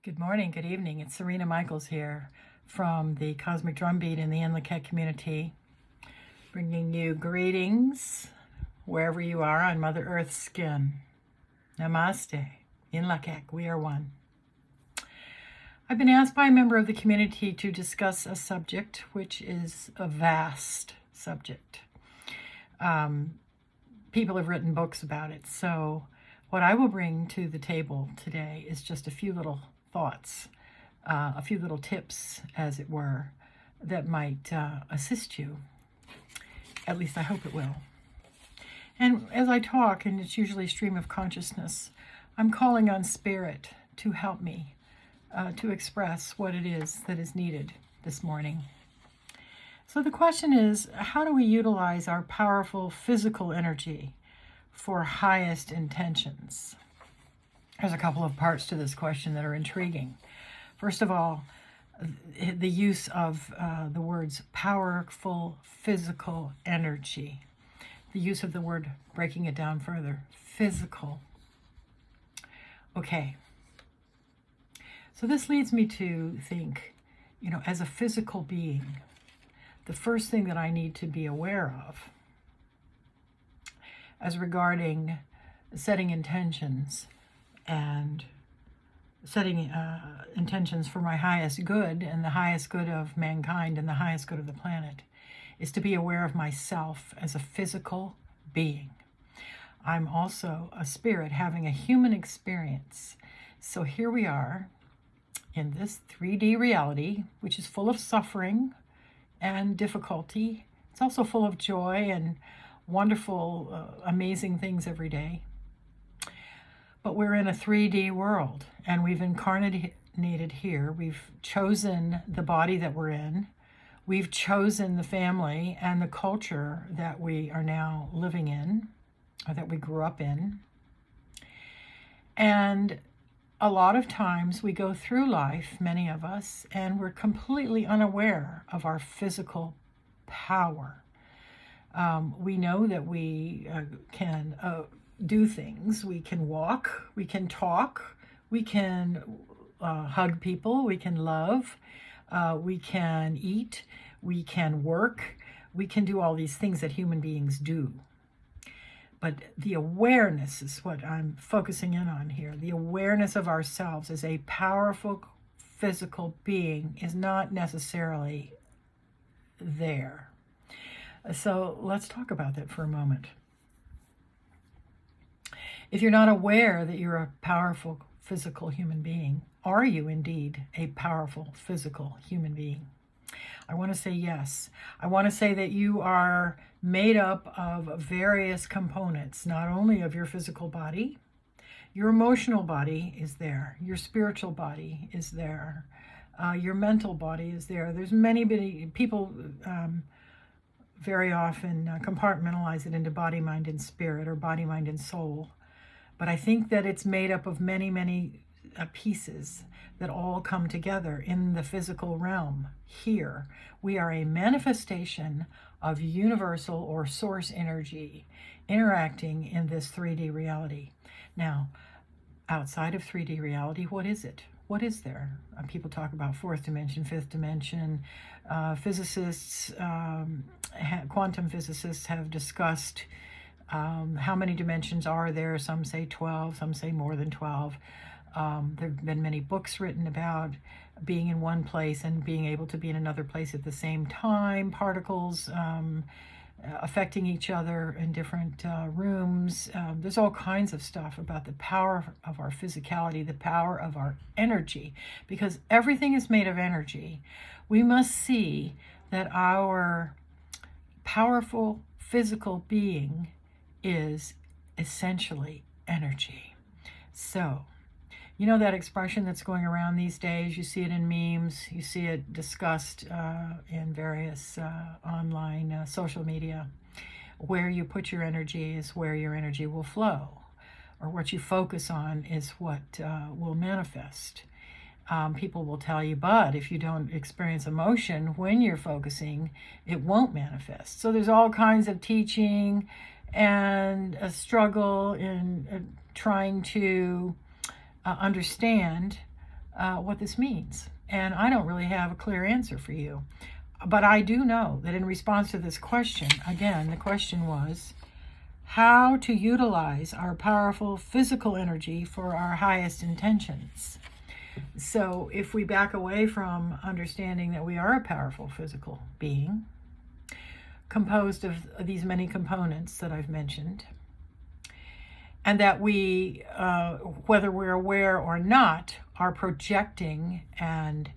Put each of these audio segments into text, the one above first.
Good morning, good evening. It's Sarina Michaels here from the Cosmic Drumbeat in the Inlaket community, bringing you greetings wherever you are on Mother Earth's skin. Namaste. Inlaket, we are one. I've been asked by a member of the community to discuss a subject which is a vast subject. People have written books about it, so what I will bring to the table today is just a few little thoughts, a few little tips, as it were, that might assist you. At least I hope it will. And as I talk, and it's usually stream of consciousness, I'm calling on Spirit to help me to express what it is that is needed this morning. So the question is, how do we utilize our powerful physical energy for highest intentions? There's a couple of parts to this question that are intriguing. First of all, the use of the words powerful physical energy. The use of the word, breaking it down further, physical. Okay. So this leads me to think, as a physical being, the first thing that I need to be aware of as regarding setting intentions and setting intentions for my highest good and the highest good of mankind and the highest good of the planet is to be aware of myself as a physical being. I'm also a spirit having a human experience. So here we are in this 3D reality, which is full of suffering and difficulty. It's also full of joy and wonderful, amazing things every day. But we're in a 3D world, and we've incarnated here. We've chosen the body that we're in. We've chosen the family and the culture that we are now living in, or that we grew up in. And a lot of times we go through life, many of us, and we're completely unaware of our physical power. We know that we can do things. We can walk, we can talk, we can hug people, we can love, we can eat, we can work, we can do all these things that human beings do. But the awareness is what I'm focusing in on here. The awareness of ourselves as a powerful physical being is not necessarily there. So let's talk about that for a moment. If you're not aware that you're a powerful physical human being, are you indeed a powerful physical human being? I want to say yes. I want to say that you are made up of various components, not only of your physical body, your emotional body is there, your spiritual body is there, your mental body is there. There's many people very often compartmentalize it into body, mind, and spirit, or body, mind, and soul. But I think that it's made up of many, many pieces that all come together in the physical realm. Here, we are a manifestation of universal or source energy interacting in this 3D reality. Now, outside of 3D reality, what is it? What is there? People talk about fourth dimension, fifth dimension. Physicists, quantum physicists have discussed how many dimensions are there. Some say 12, some say more than 12. There have been many books written about being in one place and being able to be in another place at the same time, particles affecting each other in different rooms. There's all kinds of stuff about the power of our physicality, the power of our energy, because everything is made of energy. We must see that our powerful physical being is essentially energy. So, you know that expression that's going around these days? You see it in memes, you see it discussed in various online social media. Where you put your energy is where your energy will flow, or what you focus on is what will manifest. People will tell you, but if you don't experience emotion when you're focusing, it won't manifest. So there's all kinds of teaching and a struggle in trying to understand what this means. And I don't really have a clear answer for you. But I do know that in response to this question, again, the question was how to utilize our powerful physical energy for our highest intentions. So if we back away from understanding that we are a powerful physical being, composed of these many components that I've mentioned, and that we, whether we're aware or not, are projecting and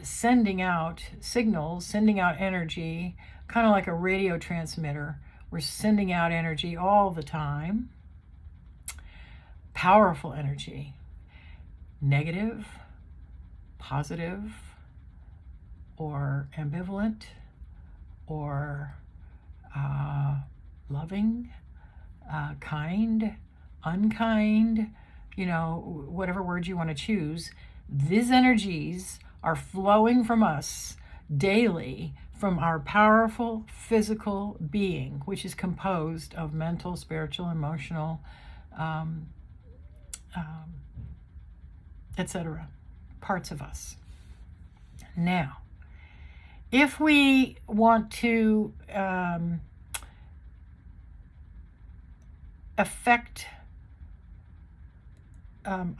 sending out signals, sending out energy, kind of like a radio transmitter. We're sending out energy all the time, powerful energy, negative, positive, or ambivalent, or loving, kind, unkind, whatever word you want to choose. These energies are flowing from us daily from our powerful physical being, which is composed of mental, spiritual, emotional, etc., parts of us. Now, if we want to affect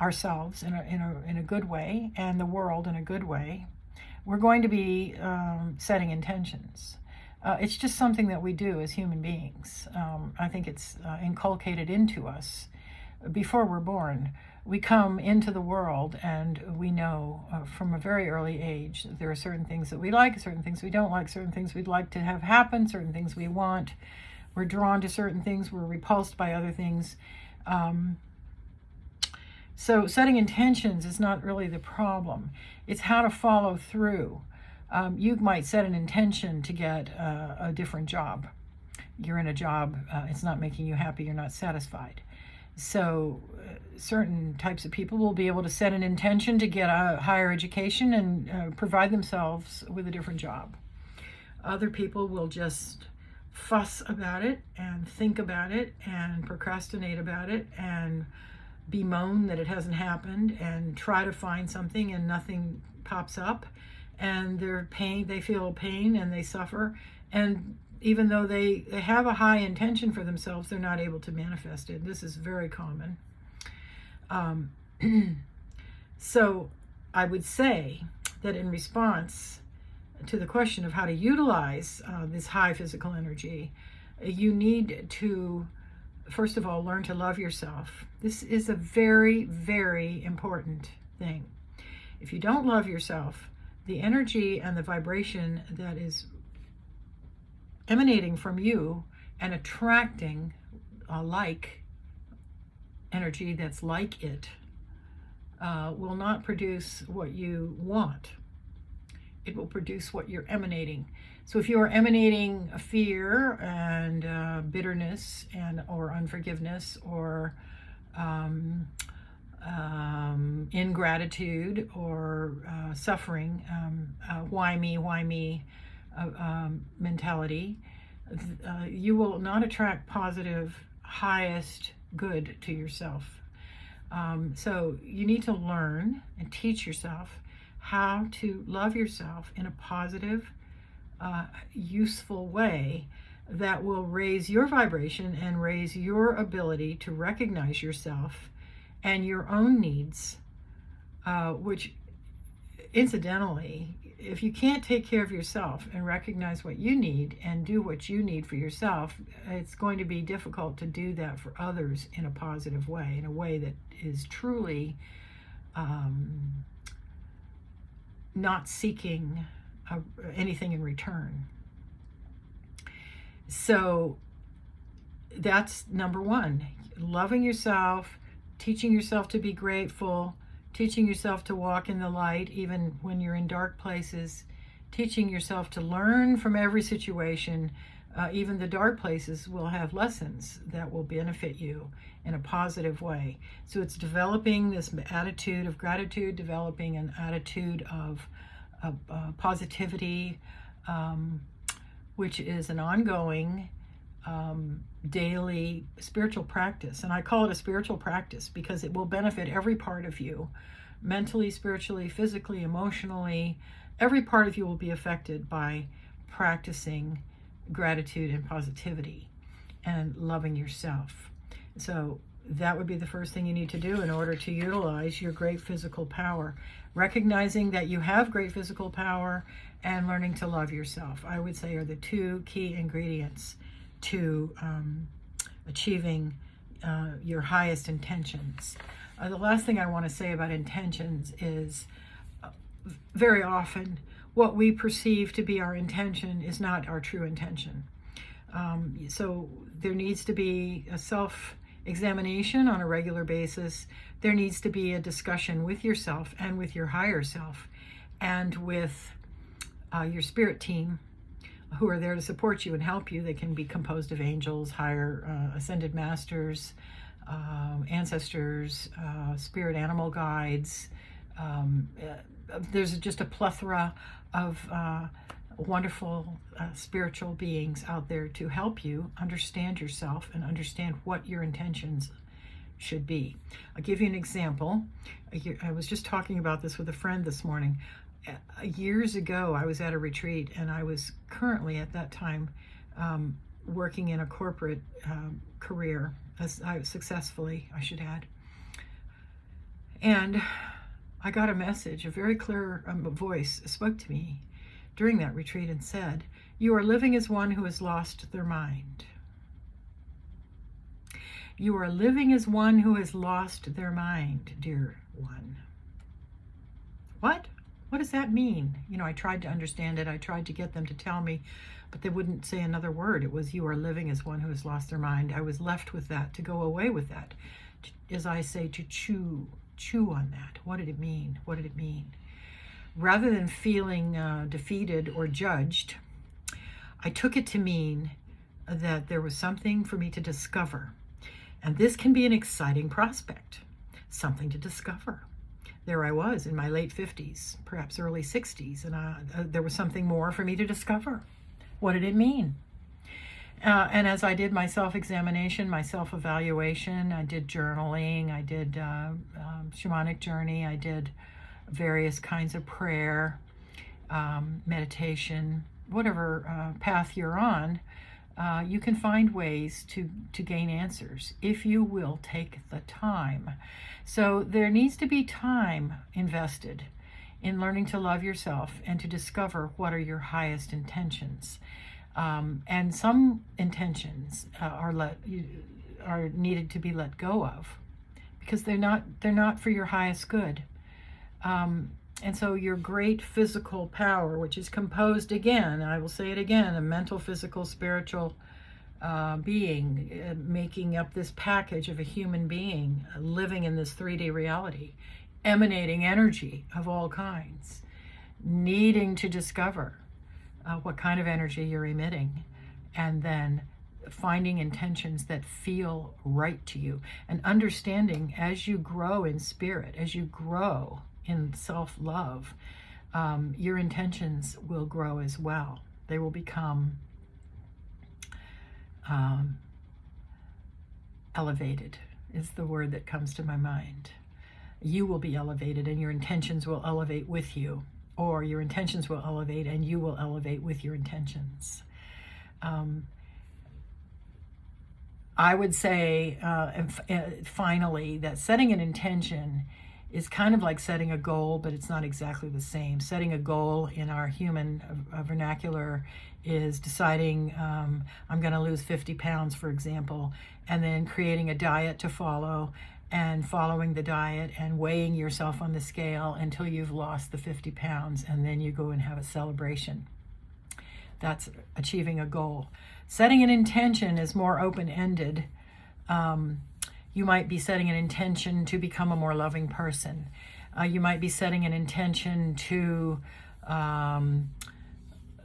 ourselves in a good way and the world in a good way, we're going to be setting intentions. It's just something that we do as human beings. I think it's inculcated into us before we're born. We come into the world and we know from a very early age that there are certain things that we like, certain things we don't like, certain things we'd like to have happen, certain things we want. We're drawn to certain things, we're repulsed by other things. So setting intentions is not really the problem. It's how to follow through. You might set an intention to get a different job. You're in a job, it's not making you happy, you're not satisfied. So certain types of people will be able to set an intention to get a higher education and provide themselves with a different job. Other people will just fuss about it and think about it and procrastinate about it and bemoan that it hasn't happened and try to find something and nothing pops up, and they feel pain and they suffer, and even though they have a high intention for themselves, they're not able to manifest it. This is very common. So I would say that in response to the question of how to utilize this high physical energy, you need to first of all, learn to love yourself. This is a very, very important thing. If you don't love yourself, the energy and the vibration that is emanating from you and attracting like energy that's like it will not produce what you want. It will produce what you're emanating. So if you are emanating a fear and bitterness or unforgiveness or ingratitude or suffering, why me mentality, you will not attract positive, highest good to yourself. So you need to learn and teach yourself how to love yourself in a positive, useful way that will raise your vibration and raise your ability to recognize yourself and your own needs, which incidentally, if you can't take care of yourself and recognize what you need and do what you need for yourself, it's going to be difficult to do that for others in a positive way, in a way that is truly not seeking anything in return. So that's number one, loving yourself, teaching yourself to be grateful, teaching yourself to walk in the light even when you're in dark places, teaching yourself to learn from every situation. Even the dark places will have lessons that will benefit you in a positive way. So it's developing this attitude of gratitude, developing an attitude of positivity, which is an ongoing daily spiritual practice. And I call it a spiritual practice because it will benefit every part of you mentally, spiritually, physically, emotionally. Every part of you will be affected by practicing gratitude and positivity and loving yourself. So that would be the first thing you need to do in order to utilize your great physical power. Recognizing that you have great physical power and learning to love yourself, I would say, are the two key ingredients to achieving your highest intentions. The last thing I want to say about intentions is very often what we perceive to be our intention is not our true intention. So there needs to be a self-examination on a regular basis. There needs to be a discussion with yourself and with your higher self and with your spirit team, who are there to support you and help you. They can be composed of angels, higher ascended masters, ancestors, spirit animal guides. There's just a plethora of wonderful spiritual beings out there to help you understand yourself and understand what your intentions should be. I'll give you an example. I was just talking about this with a friend this morning. Years ago, I was at a retreat, and I was currently at that time working in a corporate career, successfully, I should add. And I got a message, a very clear voice spoke to me during that retreat and said, "You are living as one who has lost their mind. You are living as one who has lost their mind, dear one." What? What does that mean? I tried to understand it. I tried to get them to tell me, but they wouldn't say another word. It was, "You are living as one who has lost their mind." I was left with that, to go away with that. As I say, to chew on that. What did it mean? What did it mean? Rather than feeling defeated or judged, I took it to mean that there was something for me to discover. And this can be an exciting prospect, something to discover. There I was in my late 50s, perhaps early 60s, and there was something more for me to discover. What did it mean? And as I did my self-examination, my self-evaluation, I did journaling, I did shamanic journey, I did various kinds of prayer, meditation, whatever path you're on, you can find ways to gain answers if you will take the time. So there needs to be time invested in learning to love yourself and to discover what are your highest intentions. And some intentions are needed to be let go of because they're not for your highest good. And so your great physical power, which is composed, again, I will say it again, a mental, physical, spiritual being, making up this package of a human being living in this 3D reality, emanating energy of all kinds, needing to discover what kind of energy you're emitting, and then finding intentions that feel right to you, and understanding as you grow in spirit, as you grow in self-love, your intentions will grow as well. They will become elevated is the word that comes to my mind. You will be elevated and your intentions will elevate with you, or your intentions will elevate and you will elevate with your intentions. I would say, finally, that setting an intention is kind of like setting a goal, but it's not exactly the same. Setting a goal in our human vernacular is deciding I'm going to lose 50 pounds, for example, and then creating a diet to follow and following the diet and weighing yourself on the scale until you've lost the 50 pounds, and then you go and have a celebration. That's achieving a goal. Setting an intention is more open-ended. You might be setting an intention to become a more loving person. You might be setting an intention to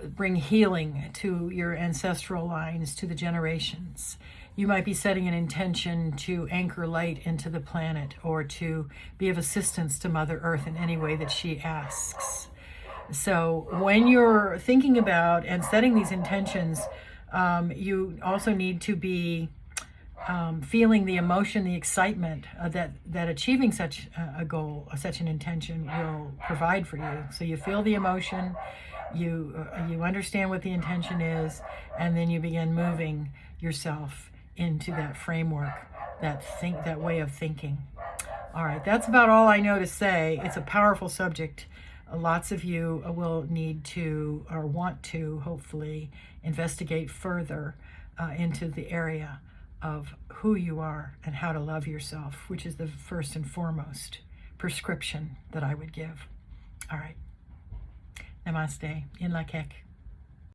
bring healing to your ancestral lines, to the generations. You might be setting an intention to anchor light into the planet, or to be of assistance to Mother Earth in any way that she asks. So when you're thinking about and setting these intentions, you also need to be feeling the emotion, the excitement that achieving such a goal, such an intention will provide for you. So you feel the emotion, you understand what the intention is, and then you begin moving yourself into that framework, that way of thinking. All right, that's about all I know to say. It's a powerful subject. Lots of you will need to, or want to, hopefully, investigate further into the area of who you are and how to love yourself, which is the first and foremost prescription that I would give. All right. Namaste. In la kek.